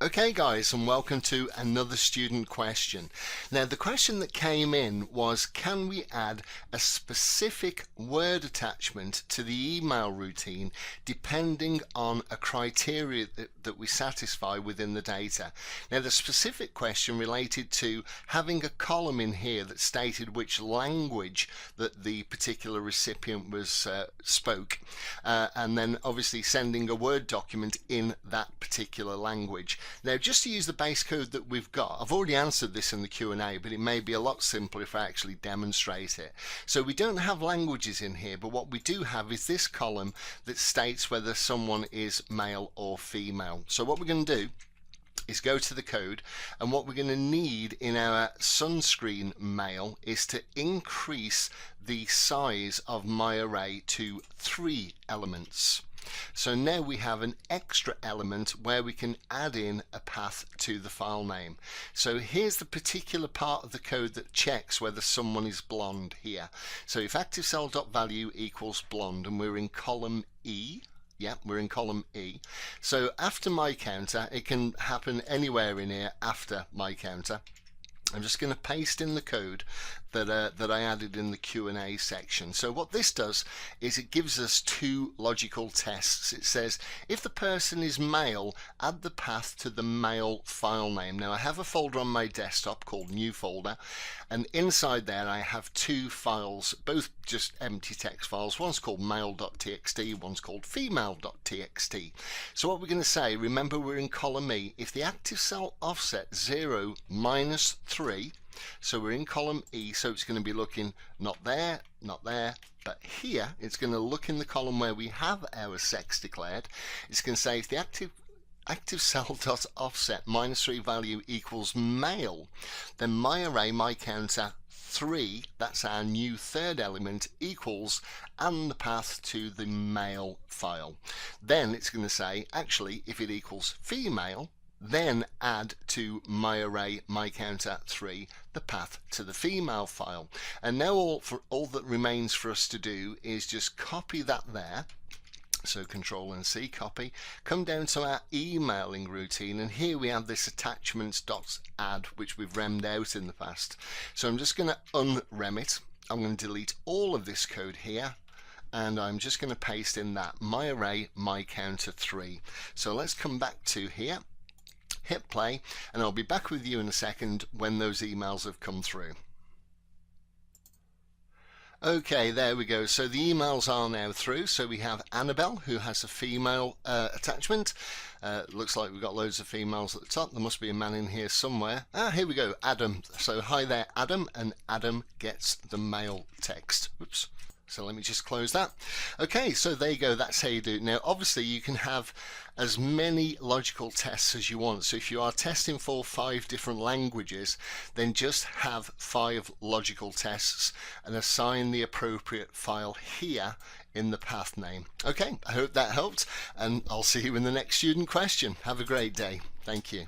Okay guys, and welcome to another student question. Now the question that came in was, can we add a specific word attachment to the email routine depending on a criteria that we satisfy within the data? Now the specific question related to having a column in here that stated which language that the particular recipient was spoke, and then obviously sending a Word document in that particular language. Now, just to use the base code that we've got, I've already answered this in the Q&A, but it may be a lot simpler if I actually demonstrate it. So we don't have languages in here, but what we do have is this column that states whether someone is male or female. So what we're going to do is go to the code, and what we're going to need in our sunscreen mail is to increase the size of my array to 3 elements. So now we have an extra element where we can add in a path to the file name. So here's the particular part of the code that checks whether someone is blonde here. So if ActiveCell.value equals blonde, and we're in column E, yeah, we're in column E. So after my counter, it can happen anywhere in here after my counter. I'm just going to paste in the code that I added in the Q&A section. So what this does is it gives us 2 logical tests. It says if the person is male, add the path to the male file name. Now I have a folder on my desktop called new folder, and inside there I have 2 files, both just empty text files. One's called male.txt, one's called female.txt. So what we're going to say, remember we're in column E, if the active cell offset 0 minus 3, so we're in column E, so it's going to be looking not there, but here. It's going to look in the column where we have our sex declared. It's going to say if the active cell dot offset minus 3 value equals male, then my array, my counter 3, that's our new third element, equals and the path to the male file. Then it's going to say actually if it equals female, then add to my array, my counter 3, the path to the female file. And now all that remains for us to do is just copy that there. So Control and C, copy, come down to our emailing routine, and here we have this attachments.add, which we've remmed out in the past. So I'm just going to unrem it. I'm going to delete all of this code here, and I'm just going to paste in that my array, my counter 3. So let's come back to here, hit play, and I'll be back with you in a second when those emails have come through. Okay, there we go. So the emails are now through. So we have Annabelle, who has a female attachment. Looks like we've got loads of females at the top. There must be a man in here somewhere. Here we go, Adam. So hi there, Adam, and Adam gets the male text. Oops. So let me just close that. Okay, so there you go, that's how you do it. Now obviously you can have as many logical tests as you want. So if you are testing for 5 different languages, then just have 5 logical tests and assign the appropriate file here in the path name. Okay, I hope that helped, and I'll see you in the next student question. Have a great day. Thank you.